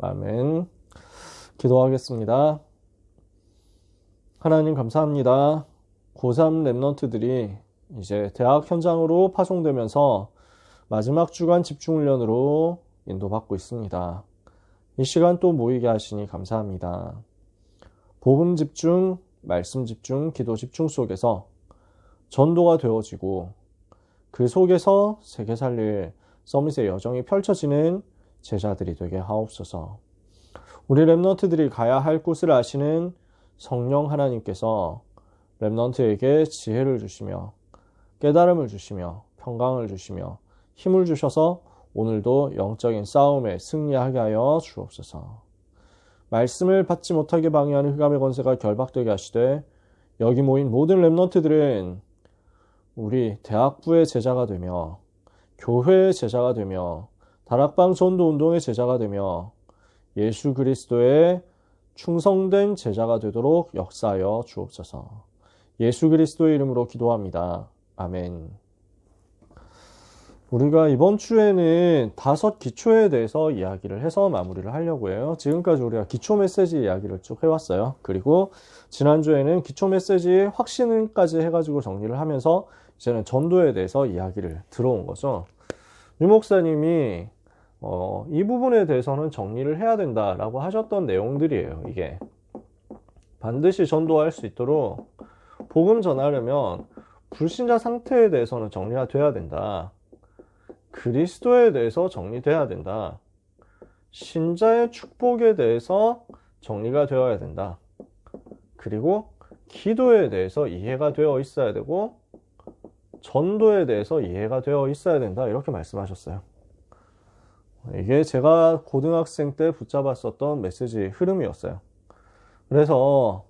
아멘. 기도하겠습니다. 하나님 감사합니다. 고3 랩런트들이 이제 대학 현장으로 파송되면서 마지막 주간 집중훈련으로 인도받고 있습니다. 이 시간 또 모이게 하시니 감사합니다. 복음 집중, 말씀 집중, 기도 집중 속에서 전도가 되어지고 그 속에서 세계 살릴 서밋의 여정이 펼쳐지는 제자들이 되게 하옵소서. 우리 랩런트들이 가야 할 곳을 아시는 성령 하나님께서 랩런트에게 지혜를 주시며 깨달음을 주시며 평강을 주시며 힘을 주셔서 오늘도 영적인 싸움에 승리하게 하여 주옵소서. 말씀을 받지 못하게 방해하는 흑암의 권세가 결박되게 하시되 여기 모인 모든 랩런트들은 우리 대학부의 제자가 되며 교회의 제자가 되며 다락방 전도 운동의 제자가 되며 예수 그리스도의 충성된 제자가 되도록 역사하여 주옵소서. 예수 그리스도의 이름으로 기도합니다. 아멘. 우리가 이번 주에는 5 기초에 대해서 이야기를 해서 마무리를 하려고 해요. 지금까지 우리가 기초 메시지 이야기를 쭉 해왔어요. 그리고 지난주에는 기초 메시지 확신까지 해가지고 정리를 하면서 이제는 전도에 대해서 이야기를 들어온 거죠. 유 목사님이 이 부분에 대해서는 정리를 해야 된다라고 하셨던 내용들이에요. 이게 반드시 전도할 수 있도록 복음 전하려면 불신자 상태에 대해서는 정리가 돼야 된다. 그리스도에 대해서 정리돼야 된다. 신자의 축복에 대해서 정리가 되어야 된다. 그리고 기도에 대해서 이해가 되어 있어야 되고 전도에 대해서 이해가 되어 있어야 된다. 이렇게 말씀하셨어요. 이게 제가 고등학생 때 붙잡았었던 메시지 흐름이었어요. 그래서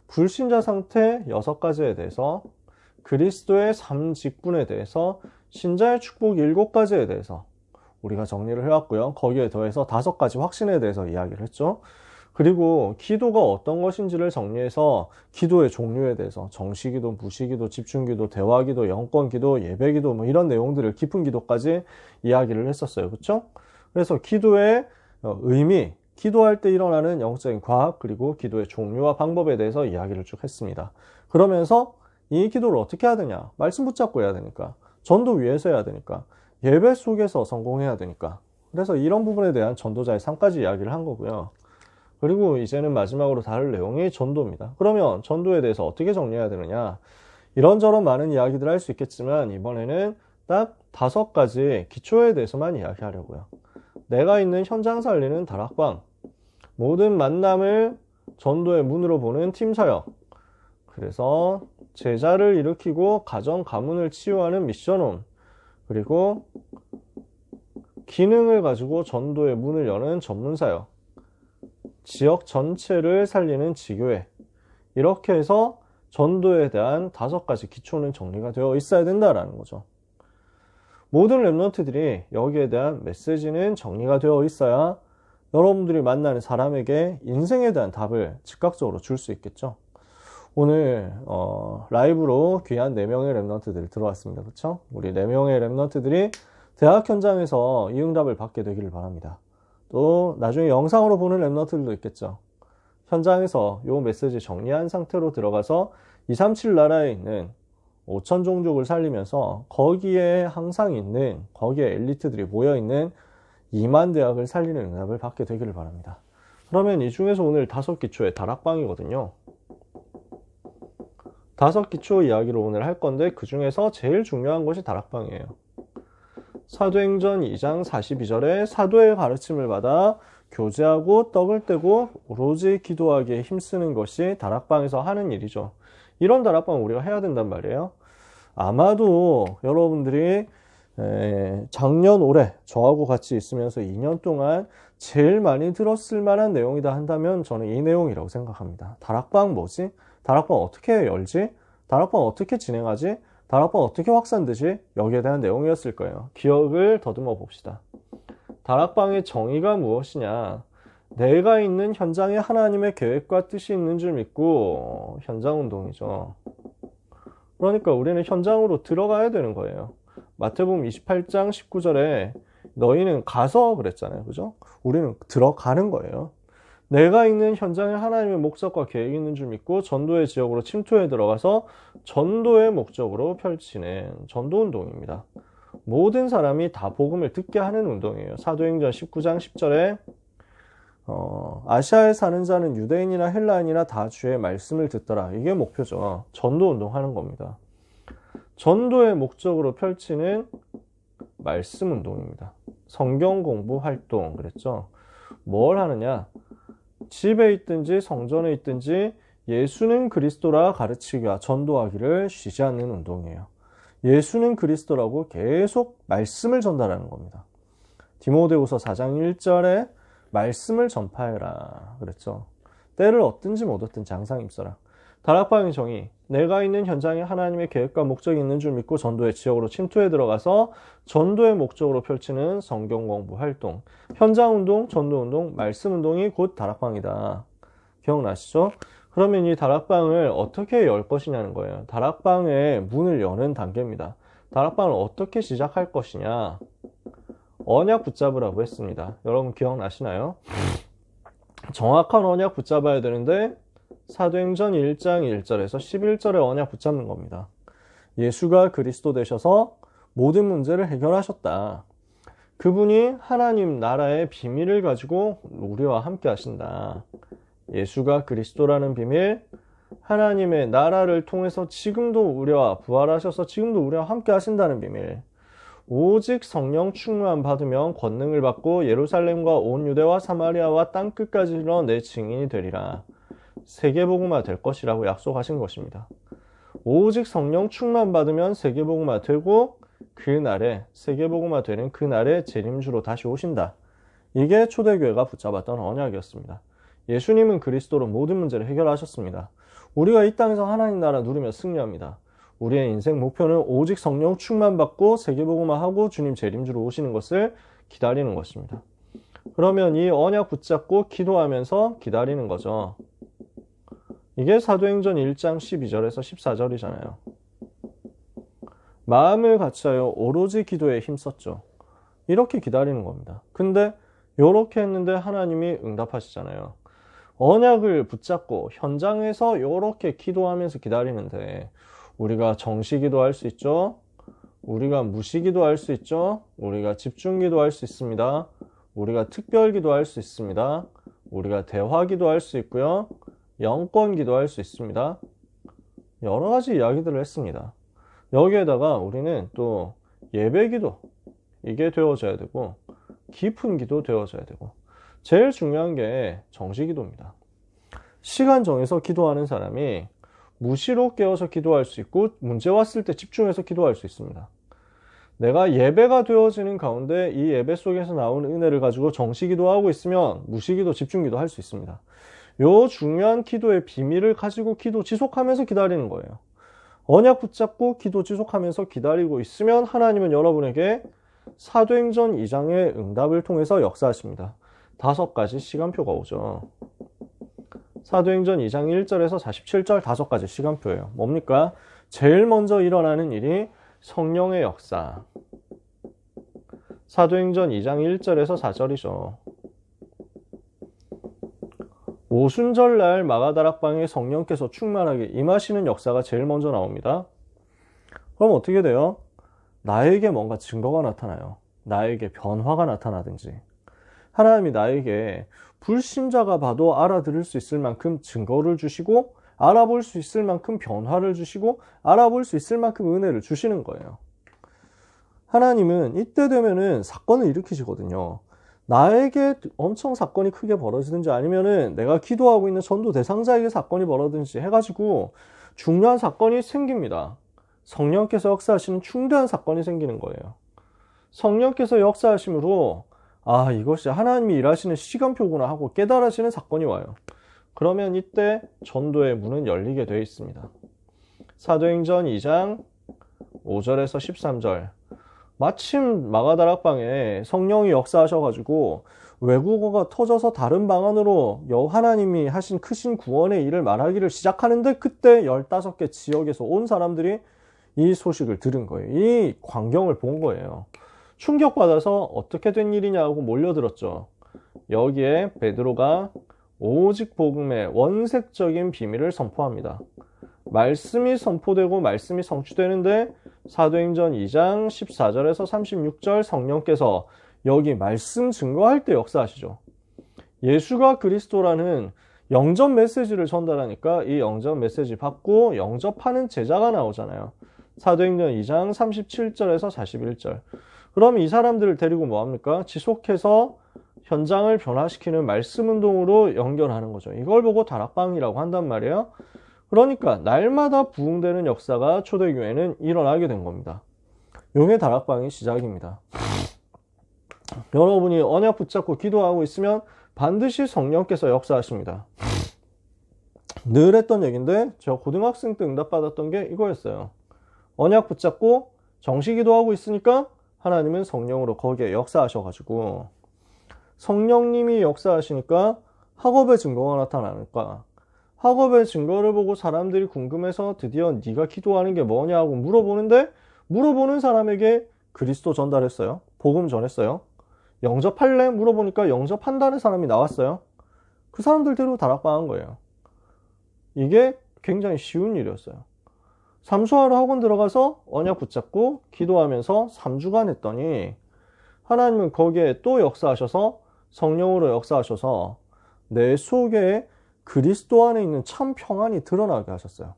불신자 상태 6가지에 대해서 그리스도의 삶 직분에 대해서 신자의 축복 7가지에 대해서 우리가 정리를 해왔고요. 거기에 더해서 5가지 확신에 대해서 이야기를 했죠. 그리고 기도가 어떤 것인지를 정리해서 기도의 종류에 대해서 정시기도, 무시기도, 집중기도, 대화기도, 영권기도, 예배기도 뭐 이런 내용들을 깊은 기도까지 이야기를 했었어요. 그렇죠? 그래서 기도의 의미, 기도할 때 일어나는 영적인 과학, 그리고 기도의 종류와 방법에 대해서 이야기를 쭉 했습니다. 그러면서 이 기도를 어떻게 해야 되냐? 말씀 붙잡고 해야 되니까. 전도 위에서 해야 되니까. 예배 속에서 성공해야 되니까. 그래서 이런 부분에 대한 전도자의 삶까지 이야기를 한 거고요. 그리고 이제는 마지막으로 다룰 내용이 전도입니다. 그러면 전도에 대해서 어떻게 정리해야 되느냐? 이런저런 많은 이야기들 할 수 있겠지만 이번에는 딱 5가지 기초에 대해서만 이야기하려고요. 내가 있는 현장 살리는 다락방, 모든 만남을 전도의 문으로 보는 팀 사역, 그래서 제자를 일으키고 가정 가문을 치유하는 미션홈, 그리고 기능을 가지고 전도의 문을 여는 전문 사역, 지역 전체를 살리는 지교회, 이렇게 해서 전도에 대한 5가지 기초는 정리가 되어 있어야 된다라는 거죠. 모든 랩런트들이 여기에 대한 메시지는 정리가 되어 있어야 여러분들이 만나는 사람에게 인생에 대한 답을 즉각적으로 줄 수 있겠죠. 오늘 라이브로 귀한 4명의 랩런트들이 들어왔습니다. 그렇죠? 우리 4명의 랩런트들이 대학 현장에서 이 응답을 받게 되기를 바랍니다. 또 나중에 영상으로 보는 랩런트들도 있겠죠. 현장에서 이 메시지 정리한 상태로 들어가서 237 나라에 있는 5천 종족을 살리면서 거기에 항상 있는, 거기에 엘리트들이 모여있는 2만 대학을 살리는 응답을 받게 되기를 바랍니다. 그러면 이 중에서 오늘 5 기초의 다락방이거든요. 5 기초 이야기를 오늘 할 건데 그 중에서 제일 중요한 것이 다락방이에요. 사도행전 2장 42절에 사도의 가르침을 받아 교제하고 떡을 떼고 오로지 기도하기에 힘쓰는 것이 다락방에서 하는 일이죠. 이런 다락방 우리가 해야 된단 말이에요. 아마도 여러분들이 작년 올해 저하고 같이 있으면서 2년 동안 제일 많이 들었을 만한 내용이다 한다면 저는 이 내용이라고 생각합니다. 다락방 뭐지? 다락방 어떻게 열지? 다락방 어떻게 진행하지? 다락방 어떻게 확산되지? 여기에 대한 내용이었을 거예요. 기억을 더듬어 봅시다. 다락방의 정의가 무엇이냐? 내가 있는 현장에 하나님의 계획과 뜻이 있는 줄 믿고 현장 운동이죠. 그러니까 우리는 현장으로 들어가야 되는 거예요. 마태복음 28장 19절에 너희는 가서 그랬잖아요. 그죠? 우리는 들어가는 거예요. 내가 있는 현장에 하나님의 목적과 계획이 있는 줄 믿고 전도의 지역으로 침투해 들어가서 전도의 목적으로 펼치는 전도 운동입니다. 모든 사람이 다 복음을 듣게 하는 운동이에요. 사도행전 19장 10절에 아시아에 사는 자는 유대인이나 헬라인이나 다 주의 말씀을 듣더라. 이게 목표죠. 전도 운동하는 겁니다. 전도의 목적으로 펼치는 말씀 운동입니다. 성경 공부 활동 그랬죠. 뭘 하느냐? 집에 있든지 성전에 있든지 예수는 그리스도라 가르치기와 전도하기를 쉬지 않는 운동이에요. 예수는 그리스도라고 계속 말씀을 전달하는 겁니다. 디모데후서 4장 1절에 말씀을 전파해라 그랬죠. 때를 얻든지 못 얻든지 항상 힘써라. 다락방의 정의, 내가 있는 현장에 하나님의 계획과 목적이 있는 줄 믿고 전도의 지역으로 침투해 들어가서 전도의 목적으로 펼치는 성경 공부 활동, 현장 운동, 전도 운동, 말씀 운동이 곧 다락방이다. 기억나시죠? 그러면 이 다락방을 어떻게 열 것이냐는 거예요. 다락방의 문을 여는 단계입니다. 다락방을 어떻게 시작할 것이냐? 언약 붙잡으라고 했습니다. 여러분 기억나시나요? 정확한 언약 붙잡아야 되는데 사도행전 1장 1절에서 11절에 언약 붙잡는 겁니다. 예수가 그리스도 되셔서 모든 문제를 해결하셨다. 그분이 하나님 나라의 비밀을 가지고 우리와 함께 하신다. 예수가 그리스도라는 비밀, 하나님의 나라를 통해서 지금도 우리와 부활하셔서 지금도 우리와 함께 하신다는 비밀, 오직 성령 충만 받으면 권능을 받고 예루살렘과 온 유대와 사마리아와 땅끝까지 이르러 내 증인이 되리라. 세계복음화 될 것이라고 약속하신 것입니다. 오직 성령 충만 받으면 세계복음화 되고 그날에 세계복음화 되는 그날에 재림주로 다시 오신다. 이게 초대교회가 붙잡았던 언약이었습니다. 예수님은 그리스도로 모든 문제를 해결하셨습니다. 우리가 이 땅에서 하나님 나라 누리며 승리합니다. 우리의 인생 목표는 오직 성령 충만 받고 세계복음화하고 주님 재림주로 오시는 것을 기다리는 것입니다. 그러면 이 언약 붙잡고 기도하면서 기다리는 거죠. 이게 사도행전 1장 12절에서 14절이잖아요. 마음을 같이하여 오로지 기도에 힘썼죠. 이렇게 기다리는 겁니다. 근데 이렇게 했는데 하나님이 응답하시잖아요. 언약을 붙잡고 현장에서 이렇게 기도하면서 기다리는데 우리가 정시기도 할 수 있죠. 우리가 무시기도 할 수 있죠. 우리가 집중기도 할 수 있습니다. 우리가 특별기도 할 수 있습니다. 우리가 대화기도 할 수 있고요. 영권기도 할 수 있습니다. 여러 가지 이야기들을 했습니다. 여기에다가 우리는 또 예배기도 이게 되어져야 되고 깊은 기도 되어져야 되고 제일 중요한 게 정시기도입니다. 시간 정해서 기도하는 사람이 무시로 깨어서 기도할 수 있고 문제 왔을 때 집중해서 기도할 수 있습니다. 내가 예배가 되어지는 가운데 이 예배 속에서 나오는 은혜를 가지고 정시기도 하고 있으면 무시기도 집중기도 할 수 있습니다. 요 중요한 기도의 비밀을 가지고 기도 지속하면서 기다리는 거예요. 언약 붙잡고 기도 지속하면서 기다리고 있으면 하나님은 여러분에게 사도행전 2장의 응답을 통해서 역사하십니다. 5가지 시간표가 오죠. 사도행전 2장 1절에서 47절 5가지 시간표예요. 뭡니까? 제일 먼저 일어나는 일이 성령의 역사. 사도행전 2장 1절에서 4절이죠. 오순절날 마가다락방에 성령께서 충만하게 임하시는 역사가 제일 먼저 나옵니다. 그럼 어떻게 돼요? 나에게 뭔가 증거가 나타나요. 나에게 변화가 나타나든지 하나님이 나에게 불신자가 봐도 알아들을 수 있을 만큼 증거를 주시고 알아볼 수 있을 만큼 변화를 주시고 알아볼 수 있을 만큼 은혜를 주시는 거예요. 하나님은 이때 되면은 사건을 일으키시거든요. 나에게 엄청 사건이 크게 벌어지든지 아니면은 내가 기도하고 있는 전도 대상자에게 사건이 벌어지든지 해가지고 중요한 사건이 생깁니다. 성령께서 역사하시는 중대한 사건이 생기는 거예요. 성령께서 역사하심으로 아, 이것이 하나님이 일하시는 시간표구나 하고 깨달으시는 사건이 와요. 그러면 이때 전도의 문은 열리게 되어 있습니다. 사도행전 2장 5절에서 13절 마침 마가다락방에 성령이 역사하셔가지고 외국어가 터져서 다른 방언으로 하나님이 하신 크신 구원의 일을 말하기를 시작하는데 그때 15개 지역에서 온 사람들이 이 소식을 들은 거예요. 이 광경을 본 거예요. 충격받아서 어떻게 된 일이냐고 몰려들었죠. 여기에 베드로가 오직 복음의 원색적인 비밀을 선포합니다. 말씀이 선포되고 말씀이 성취되는데 사도행전 2장 14절에서 36절 성령께서 여기 말씀 증거할 때 역사하시죠. 예수가 그리스도라는 영접 메시지를 전달하니까 이 영접 메시지 받고 영접하는 제자가 나오잖아요. 사도행전 2장 37절에서 41절. 그럼 이 사람들을 데리고 뭐합니까? 지속해서 현장을 변화시키는 말씀 운동으로 연결하는 거죠. 이걸 보고 다락방이라고 한단 말이에요. 그러니까 날마다 부흥되는 역사가 초대교회는 일어나게 된 겁니다. 용의 다락방이 시작입니다. 여러분이 언약 붙잡고 기도하고 있으면 반드시 성령께서 역사하십니다. 늘 했던 얘기인데 제가 고등학생 때 응답받았던 게 이거였어요. 언약 붙잡고 정시 기도하고 있으니까 하나님은 성령으로 거기에 역사하셔가지고 성령님이 역사하시니까 학업의 증거가 나타나니까 학업의 증거를 보고 사람들이 궁금해서 드디어 네가 기도하는 게 뭐냐고 물어보는데 물어보는 사람에게 그리스도 전달했어요. 복음 전했어요. 영접할래? 물어보니까 영접한다는 사람이 나왔어요. 그 사람들 데리고 다락방한 거예요. 이게 굉장히 쉬운 일이었어요. 삼수하러 학원 들어가서 언약 붙잡고 기도하면서 3주간 했더니 하나님은 거기에 또 역사하셔서 성령으로 역사하셔서 내 속에 그리스도 안에 있는 참 평안이 드러나게 하셨어요.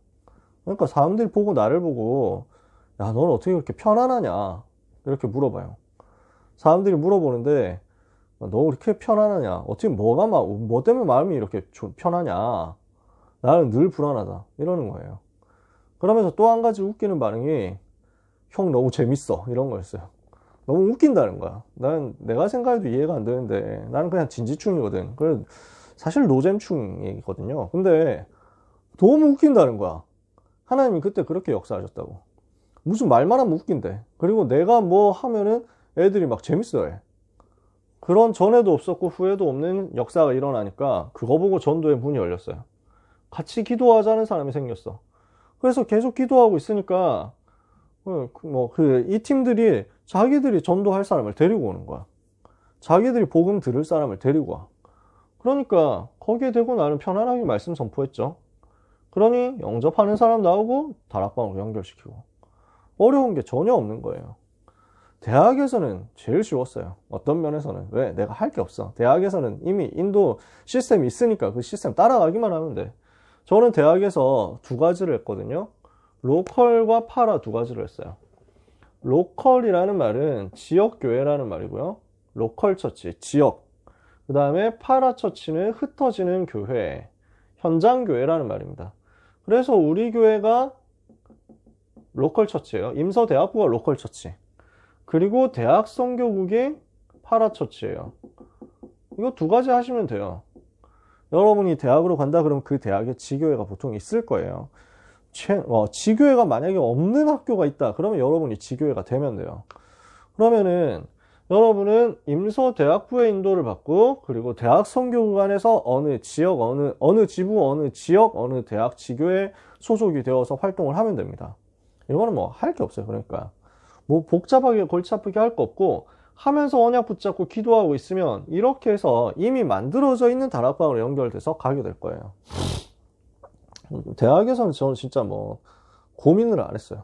그러니까 사람들이 보고 나를 보고 야, 너는 어떻게 그렇게 편안하냐? 이렇게 물어봐요. 사람들이 물어보는데 너 그렇게 편안하냐? 어떻게 뭐 때문에 마음이 이렇게 편하냐? 나는 늘 불안하다. 이러는 거예요. 그러면서 또 한 가지 웃기는 반응이 형 너무 재밌어. 이런 거였어요. 너무 웃긴다는 거야. 내가 생각해도 이해가 안 되는데 나는 그냥 진지충이거든. 사실 노잼충이거든요. 근데 너무 웃긴다는 거야. 하나님이 그때 그렇게 역사하셨다고. 무슨 말만 하면 웃긴데. 그리고 내가 뭐 하면은 애들이 막 재밌어해. 그런 전에도 없었고 후에도 없는 역사가 일어나니까 그거 보고 전도의 문이 열렸어요. 같이 기도하자는 사람이 생겼어. 그래서 계속 기도하고 있으니까 이 팀들이 자기들이 전도할 사람을 데리고 오는 거야. 자기들이 복음 들을 사람을 데리고 와. 그러니까 거기에 대고 나는 편안하게 말씀 선포했죠. 그러니 영접하는 사람 나오고 다락방으로 연결시키고. 어려운 게 전혀 없는 거예요. 대학에서는 제일 쉬웠어요. 어떤 면에서는. 왜? 내가 할 게 없어. 대학에서는 이미 인도 시스템이 있으니까 그 시스템 따라가기만 하면 돼. 저는 대학에서 2가지를 했거든요. 로컬과 파라 2가지를 했어요. 로컬이라는 말은 지역교회라는 말이고요. 로컬 처치, 지역. 그 다음에 파라 처치는 흩어지는 교회, 현장교회라는 말입니다. 그래서 우리 교회가 로컬 처치예요. 임서대학부가 로컬 처치. 그리고 대학 선교국이 파라 처치예요. 이거 2가지 하시면 돼요. 여러분이 대학으로 간다 그러면 그 대학에 지교회가 보통 있을 거예요. 지교회가 만약에 없는 학교가 있다 그러면 여러분이 지교회가 되면 돼요. 그러면은 여러분은 임서대학부의 인도를 받고 그리고 대학 선교국 안에서 어느 지역, 어느 지부, 어느 지역, 어느 대학 지교회 소속이 되어서 활동을 하면 됩니다. 이거는 뭐 할 게 없어요. 그러니까 뭐 복잡하게 골치 아프게 할 거 없고 하면서 언약 붙잡고 기도하고 있으면 이렇게 해서 이미 만들어져 있는 다락방으로 연결돼서 가게 될 거예요. 대학에서는 저는 진짜 뭐 고민을 안 했어요.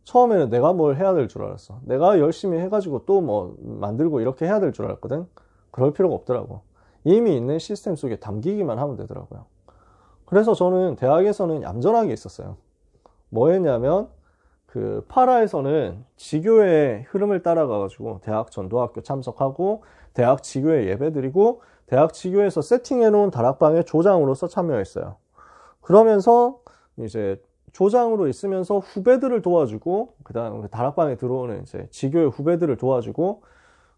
처음에는 내가 뭘 해야 될 줄 알았어. 내가 열심히 해가지고 또 뭐 만들고 이렇게 해야 될 줄 알았거든. 그럴 필요가 없더라고. 이미 있는 시스템 속에 담기기만 하면 되더라고요. 그래서 저는 대학에서는 얌전하게 있었어요. 뭐 했냐면 그 파라에서는 지교회의 흐름을 따라가가지고 대학 전도학교 참석하고 대학 지교회 예배드리고 대학 지교회에서 세팅해놓은 다락방의 조장으로서 참여했어요. 그러면서 이제 조장으로 있으면서 후배들을 도와주고 그다음 다락방에 들어오는 이제 지교회 후배들을 도와주고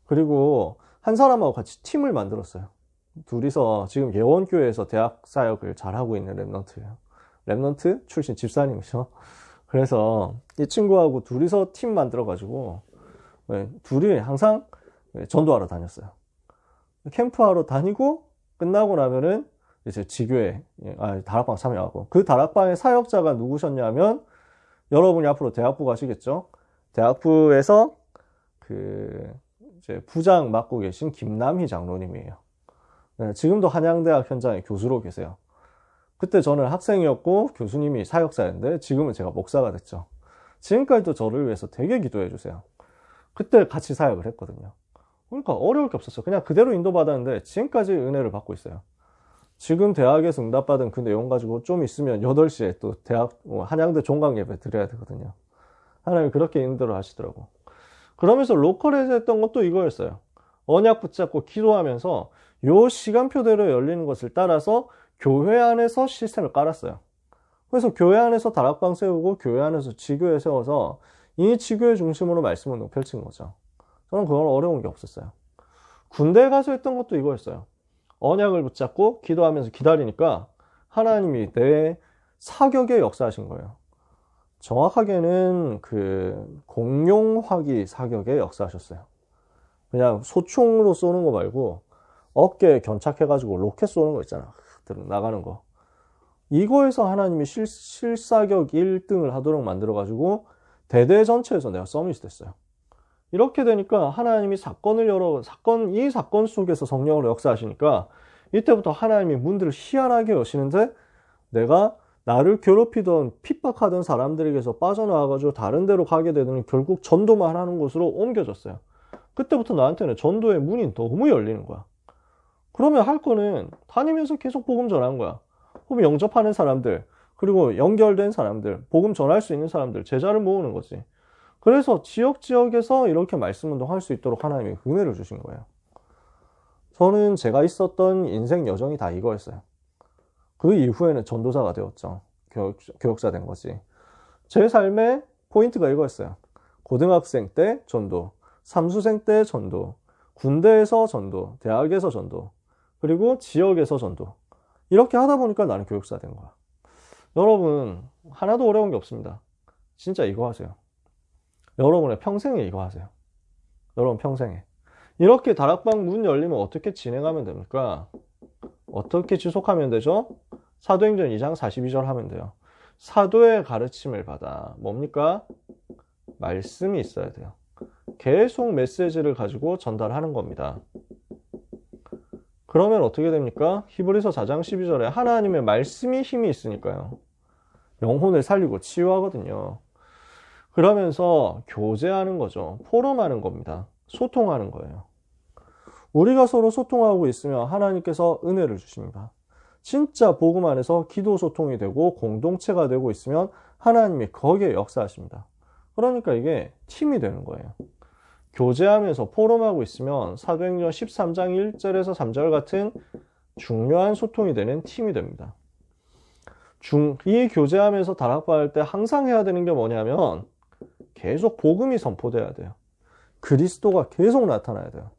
그리고 한 사람하고 같이 팀을 만들었어요. 둘이서 지금 예원교회에서 대학 사역을 잘하고 있는 랩넌트예요. 랩넌트 출신 집사님이죠. 그래서 이 친구하고 둘이서 팀 만들어가지고 둘이 항상 전도하러 다녔어요. 캠프하러 다니고 끝나고 나면은 이제 지교회 다락방 참여하고 그 다락방의 사역자가 누구셨냐면 여러분이 앞으로 대학부 가시겠죠? 대학부에서 이제 부장 맡고 계신 김남희 장로님이에요. 네, 지금도 한양대학 현장에 교수로 계세요. 그때 저는 학생이었고 교수님이 사역사였는데 지금은 제가 목사가 됐죠. 지금까지도 저를 위해서 되게 기도해 주세요. 그때 같이 사역을 했거든요. 그러니까 어려울 게 없었어요. 그냥 그대로 인도받았는데 지금까지 은혜를 받고 있어요. 지금 대학에서 응답받은 그 내용 가지고 좀 있으면 8시에 또 한양대 종강 예배 드려야 되거든요. 하나님 그렇게 인도를 하시더라고. 그러면서 로컬에서 했던 것도 이거였어요. 언약 붙잡고 기도하면서 요 시간표대로 열리는 것을 따라서 교회 안에서 시스템을 깔았어요. 그래서 교회 안에서 다락방 세우고 교회 안에서 지교회 세워서 이 지교회 중심으로 말씀 운동 펼친 거죠. 저는 그건 어려운 게 없었어요. 군대에 가서 했던 것도 이거였어요. 언약을 붙잡고 기도하면서 기다리니까 하나님이 내 사격에 역사하신 거예요. 정확하게는 공룡화기 사격에 역사하셨어요. 그냥 소총으로 쏘는 거 말고 어깨에 견착해가지고 로켓 쏘는 거 있잖아. 나가는 거. 이거에서 하나님이 실사격 1등을 하도록 만들어가지고 대대 전체에서 내가 서밋이 됐어요. 이렇게 되니까 하나님이 이 사건 속에서 성령으로 역사하시니까 이때부터 하나님이 문들을 희한하게 여시는데 내가 나를 괴롭히던 핍박하던 사람들에게서 빠져나와가지고 다른 데로 가게 되더니 결국 전도만 하는 곳으로 옮겨졌어요. 그때부터 나한테는 전도의 문이 너무 열리는 거야. 그러면 할 거는 다니면서 계속 복음 전하는 거야. 혹은 영접하는 사람들, 그리고 연결된 사람들, 복음 전할 수 있는 사람들, 제자를 모으는 거지. 그래서 지역에서 이렇게 말씀 운동할 수 있도록 하나님이 은혜를 주신 거예요. 저는 제가 있었던 인생 여정이 다 이거였어요. 그 이후에는 전도사가 되었죠. 교역자 된 거지. 제 삶의 포인트가 이거였어요. 고등학생 때 전도, 삼수생 때 전도, 군대에서 전도, 대학에서 전도, 그리고 지역에서 전도. 이렇게 하다 보니까 나는 교역사 된 거야. 여러분, 하나도 어려운 게 없습니다. 진짜 이거 하세요. 여러분의 평생에 이거 하세요. 여러분 평생에. 이렇게 다락방 문 열리면 어떻게 진행하면 됩니까? 어떻게 지속하면 되죠? 사도행전 2장 42절 하면 돼요. 사도의 가르침을 받아. 뭡니까? 말씀이 있어야 돼요. 계속 메시지를 가지고 전달하는 겁니다. 그러면 어떻게 됩니까? 히브리서 4장 12절에 하나님의 말씀이 힘이 있으니까요. 영혼을 살리고 치유하거든요. 그러면서 교제하는 거죠. 포럼하는 겁니다. 소통하는 거예요. 우리가 서로 소통하고 있으면 하나님께서 은혜를 주십니다. 진짜 복음 안에서 기도 소통이 되고 공동체가 되고 있으면 하나님이 거기에 역사하십니다. 그러니까 이게 팀이 되는 거예요. 교제하면서 포럼하고 있으면 사도행전 13장 1절에서 3절 같은 중요한 소통이 되는 팀이 됩니다. 이 교제하면서 다락방 할 때 항상 해야 되는 게 뭐냐면 계속 복음이 선포돼야 돼요. 그리스도가 계속 나타나야 돼요.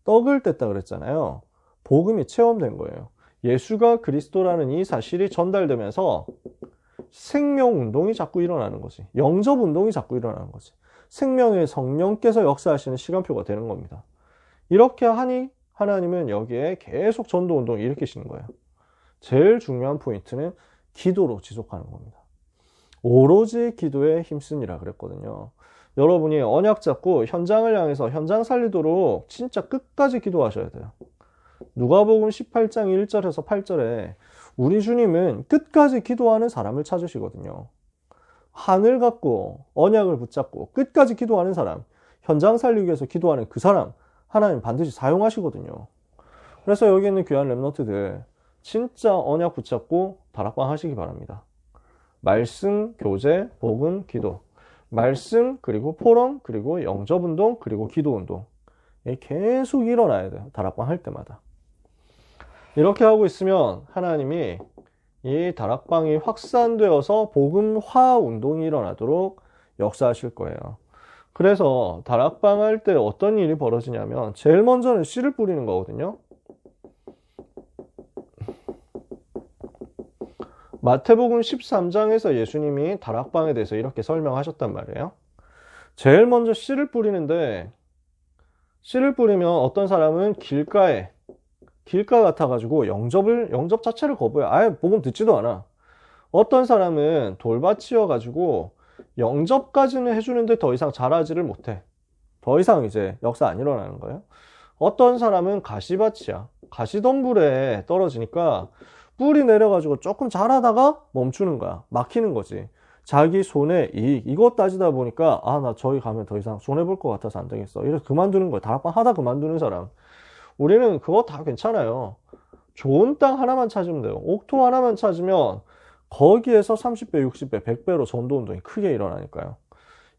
떡을 뗐다 그랬잖아요. 복음이 체험된 거예요. 예수가 그리스도라는 이 사실이 전달되면서 생명 운동이 자꾸 일어나는 거지. 영접 운동이 자꾸 일어나는 거지. 생명의 성령께서 역사하시는 시간표가 되는 겁니다. 이렇게 하니 하나님은 여기에 계속 전도 운동을 일으키시는 거예요. 제일 중요한 포인트는 기도로 지속하는 겁니다. 오로지 기도에 힘쓰니라 그랬거든요. 여러분이 언약 잡고 현장을 향해서 현장 살리도록 진짜 끝까지 기도하셔야 돼요. 누가복음 18장 1절에서 8절에 우리 주님은 끝까지 기도하는 사람을 찾으시거든요. 하늘 갖고 언약을 붙잡고 끝까지 기도하는 사람, 현장 살리기 위해서 기도하는 그 사람 하나님 반드시 사용하시거든요. 그래서 여기 있는 귀한 랩런트들 진짜 언약 붙잡고 다락방 하시기 바랍니다. 말씀, 교제, 복음, 기도. 말씀, 그리고 포럼, 그리고 영접운동, 그리고 기도운동. 계속 일어나야 돼요. 다락방 할 때마다. 이렇게 하고 있으면 하나님이 이 다락방이 확산되어서 복음화 운동이 일어나도록 역사하실 거예요. 그래서 다락방 할 때 어떤 일이 벌어지냐면 제일 먼저는 씨를 뿌리는 거거든요. 마태복음 13장에서 예수님이 다락방에 대해서 이렇게 설명하셨단 말이에요. 제일 먼저 씨를 뿌리는데 씨를 뿌리면 어떤 사람은 길가 같아가지고 영접 자체를 거부해. 아예 복음 듣지도 않아. 어떤 사람은 돌밭이어가지고 영접까지는 해주는데 더 이상 잘하지를 못해. 더 이상 이제 역사 안 일어나는 거예요. 어떤 사람은 가시밭이야. 가시덤불에 떨어지니까 뿔이 내려가지고 조금 자라다가 멈추는 거야. 막히는 거지. 자기 손해 이익 이거 따지다 보니까 아, 나 저기 가면 더 이상 손해볼 것 같아서 안 되겠어. 이래서 그만두는 거야. 다락방 하다 그만두는 사람. 우리는 그거 다 괜찮아요. 좋은 땅 하나만 찾으면 돼요. 옥토 하나만 찾으면 거기에서 30배, 60배, 100배로 전도운동이 크게 일어나니까요.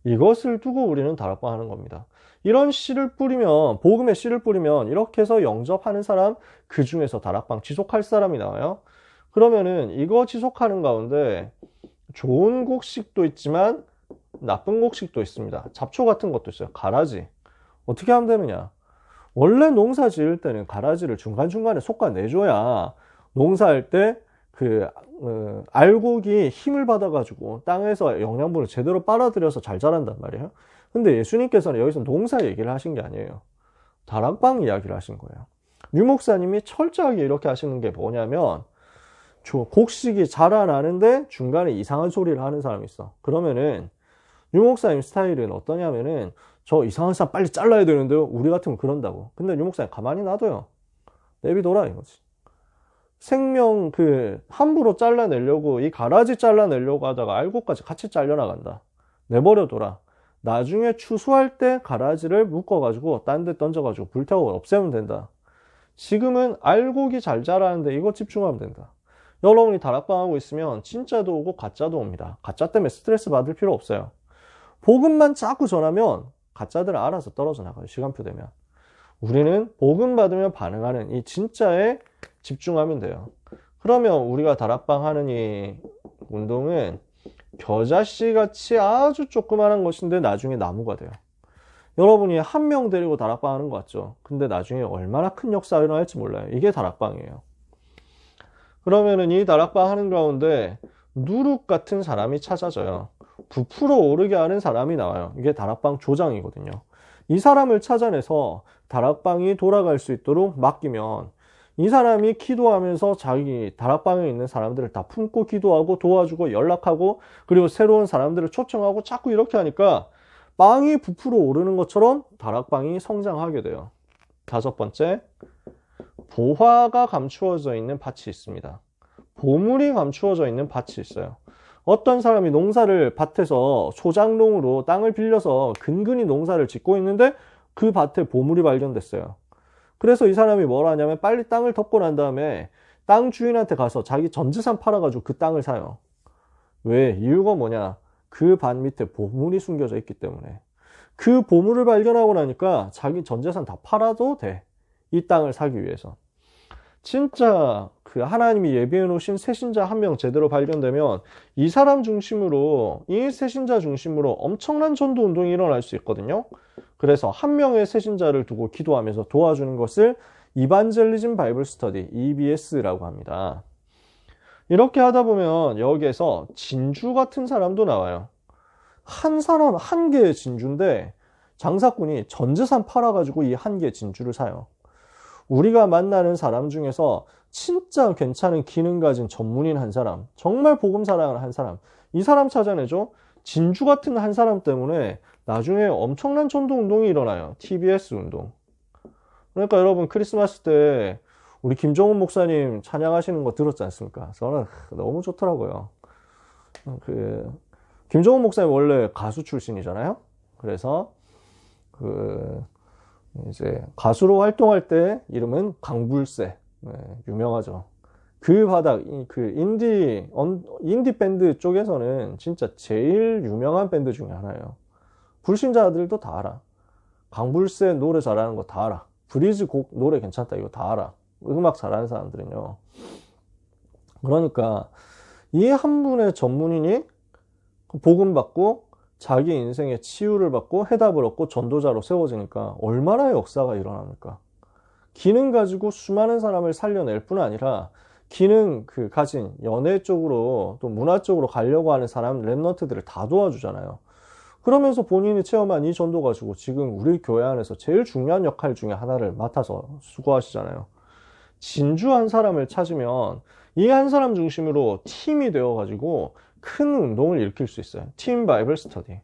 이것을 두고 우리는 다락방 하는 겁니다. 이런 씨를 뿌리면, 복음의 씨를 뿌리면 이렇게 해서 영접하는 사람, 그 중에서 다락방 지속할 사람이 나와요. 그러면은 이거 지속하는 가운데 좋은 곡식도 있지만 나쁜 곡식도 있습니다. 잡초 같은 것도 있어요. 가라지. 어떻게 하면 되느냐? 원래 농사 지을 때는 가라지를 중간중간에 솎아내줘야 농사할 때 알곡이 힘을 받아가지고 땅에서 영양분을 제대로 빨아들여서 잘 자란단 말이에요. 근데 예수님께서는 여기서 농사 얘기를 하신 게 아니에요. 다락방 이야기를 하신 거예요. 유 목사님이 철저하게 이렇게 하시는 게 뭐냐면, 곡식이 자라나는데 중간에 이상한 소리를 하는 사람이 있어. 그러면은 유 목사님 스타일은 어떠냐면은, 저 이상한 사람 빨리 잘라야 되는데요. 우리 같으면 그런다고. 근데 유 목사님 가만히 놔둬요. 내비둬라 이거지. 생명 함부로 잘라내려고, 이 가라지 잘라내려고 하다가 알곡까지 같이 잘려나간다. 내버려둬라. 나중에 추수할 때 가라지를 묶어가지고 딴 데 던져가지고 불태워 없애면 된다. 지금은 알곡이 잘 자라는데 이거 집중하면 된다. 여러분이 다락방 하고 있으면 진짜도 오고 가짜도 옵니다. 가짜 때문에 스트레스 받을 필요 없어요. 복음만 자꾸 전하면 가짜들은 알아서 떨어져 나가요. 시간표 되면. 우리는 복음 받으면 반응하는 이 진짜에 집중하면 돼요. 그러면 우리가 다락방 하는 이 운동은 겨자씨 같이 아주 조그마한 것인데 나중에 나무가 돼요. 여러분이 한 명 데리고 다락방 하는 것 같죠? 근데 나중에 얼마나 큰 역사가 일어날지 몰라요. 이게 다락방이에요. 그러면은 이 다락방 하는 가운데 누룩 같은 사람이 찾아져요. 부풀어 오르게 하는 사람이 나와요. 이게 다락방 조장이거든요. 이 사람을 찾아내서 다락방이 돌아갈 수 있도록 맡기면 이 사람이 기도하면서 자기 다락방에 있는 사람들을 다 품고 기도하고 도와주고 연락하고 그리고 새로운 사람들을 초청하고 자꾸 이렇게 하니까 빵이 부풀어 오르는 것처럼 다락방이 성장하게 돼요. 5번째, 보화가 감추어져 있는 밭이 있습니다. 보물이 감추어져 있는 밭이 있어요. 어떤 사람이 농사를 밭에서 소작농으로 땅을 빌려서 근근히 농사를 짓고 있는데 그 밭에 보물이 발견됐어요. 그래서 이 사람이 뭘 하냐면 빨리 땅을 덮고 난 다음에 땅 주인한테 가서 자기 전 재산 팔아가지고 그 땅을 사요. 왜? 이유가 뭐냐? 그 밭 밑에 보물이 숨겨져 있기 때문에. 그 보물을 발견하고 나니까 자기 전 재산 다 팔아도 돼. 이 땅을 사기 위해서. 진짜 하나님이 예비해 놓으신 새신자 한 명 제대로 발견되면 이 사람 중심으로, 이 새신자 중심으로 엄청난 전도 운동이 일어날 수 있거든요. 그래서 한 명의 새신자를 두고 기도하면서 도와주는 것을 이반젤리즘 바이블 스터디, EBS라고 합니다. 이렇게 하다 보면 여기에서 진주 같은 사람도 나와요. 한 사람 한 개의 진주인데 장사꾼이 전 재산 팔아가지고 이 한 개의 진주를 사요. 우리가 만나는 사람 중에서 진짜 괜찮은 기능 가진 전문인 한 사람, 정말 복음 사랑을 한 사람, 이 사람 찾아내죠. 진주 같은 한 사람 때문에 나중에 엄청난 전도 운동이 일어나요. TBS 운동. 그러니까 여러분 크리스마스 때 우리 김정훈 목사님 찬양하시는 거 들었지 않습니까? 저는 너무 좋더라고요. 김정훈 목사님 원래 가수 출신이잖아요. 그래서 이제 가수로 활동할 때 이름은 강불새. 네, 유명하죠. 그 바닥, 인디 밴드 쪽에서는 진짜 제일 유명한 밴드 중에 하나예요. 불신자들도 다 알아. 강불새 노래 잘하는 거 다 알아. 브리즈 곡 노래 괜찮다 이거 다 알아. 음악 잘하는 사람들은요. 그러니까 이 한 분의 전문인이 복음 받고 자기 인생의 치유를 받고 해답을 얻고 전도자로 세워지니까 얼마나 역사가 일어납니까? 기능 가지고 수많은 사람을 살려낼 뿐 아니라 기능 가진 연애 쪽으로 또 문화 쪽으로 가려고 하는 사람 랩런트들을 다 도와주잖아요. 그러면서 본인이 체험한 이 전도 가지고 지금 우리 교회 안에서 제일 중요한 역할 중에 하나를 맡아서 수고하시잖아요. 진주 한 사람을 찾으면 이 한 사람 중심으로 팀이 되어가지고 큰 운동을 일으킬 수 있어요. 팀 바이블 스터디.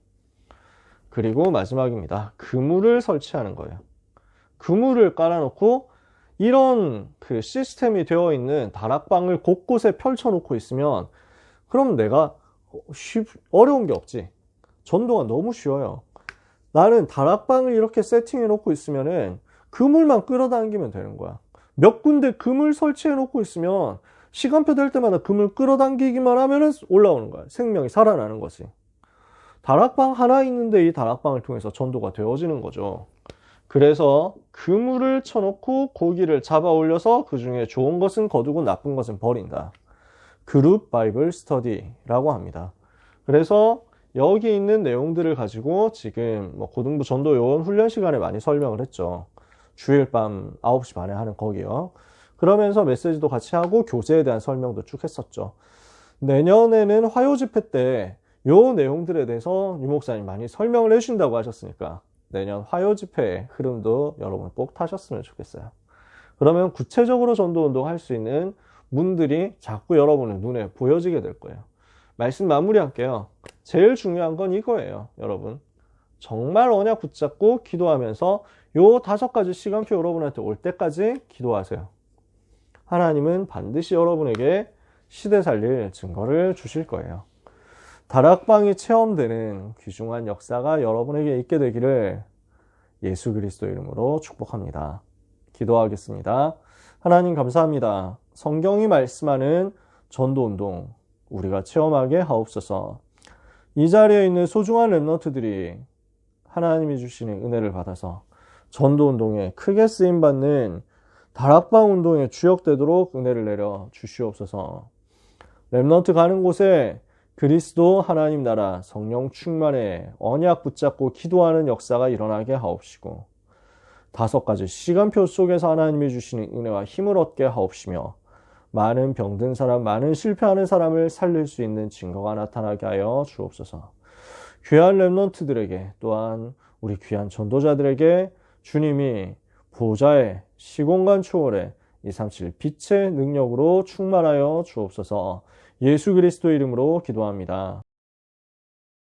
그리고 마지막입니다. 그물을 설치하는 거예요. 그물을 깔아놓고 이런 그 시스템이 되어 있는 다락방을 곳곳에 펼쳐놓고 있으면 그럼 내가 어려운 게 없지. 전도가 너무 쉬워요. 나는 다락방을 이렇게 세팅해 놓고 있으면은 그물만 끌어당기면 되는 거야. 몇 군데 그물 설치해 놓고 있으면 시간표 될 때마다 그물 끌어당기기만 하면은 올라오는 거야. 생명이 살아나는 거지. 다락방 하나 있는데 이 다락방을 통해서 전도가 되어지는 거죠. 그래서 그물을 쳐놓고 고기를 잡아 올려서 그 중에 좋은 것은 거두고 나쁜 것은 버린다. 그룹 바이블 스터디라고 합니다. 그래서 여기 있는 내용들을 가지고 지금 고등부 전도 요원 훈련 시간에 많이 설명을 했죠. 주일 밤 9시 반에 하는 거기요. 그러면서 메시지도 같이 하고 교제에 대한 설명도 쭉 했었죠. 내년에는 화요 집회 때 요 내용들에 대해서 유 목사님 많이 설명을 해주신다고 하셨으니까 내년 화요 집회의 흐름도 여러분 꼭 타셨으면 좋겠어요. 그러면 구체적으로 전도 운동 할 수 있는 문들이 자꾸 여러분의 눈에 보여지게 될 거예요. 말씀 마무리할게요. 제일 중요한 건 이거예요, 여러분. 정말 언약 붙잡고 기도하면서 요 5가지 시간표 여러분한테 올 때까지 기도하세요. 하나님은 반드시 여러분에게 시대 살릴 증거를 주실 거예요. 다락방이 체험되는 귀중한 역사가 여러분에게 있게 되기를 예수 그리스도 이름으로 축복합니다. 기도하겠습니다. 하나님 감사합니다. 성경이 말씀하는 전도운동 우리가 체험하게 하옵소서. 이 자리에 있는 소중한 렘넌트들이 하나님이 주시는 은혜를 받아서 전도운동에 크게 쓰임받는 다락방 운동에 주역되도록 은혜를 내려 주시옵소서. 렘넌트 가는 곳에 그리스도 하나님 나라 성령 충만에 언약 붙잡고 기도하는 역사가 일어나게 하옵시고 5가지 시간표 속에서 하나님이 주시는 은혜와 힘을 얻게 하옵시며 많은 병든 사람, 많은 실패하는 사람을 살릴 수 있는 증거가 나타나게 하여 주옵소서. 귀한 렘넌트들에게 또한 우리 귀한 전도자들에게 주님이 보좌의 시공간 초월의 237 빛의 능력으로 충만하여 주옵소서. 예수 그리스도 이름으로 기도합니다.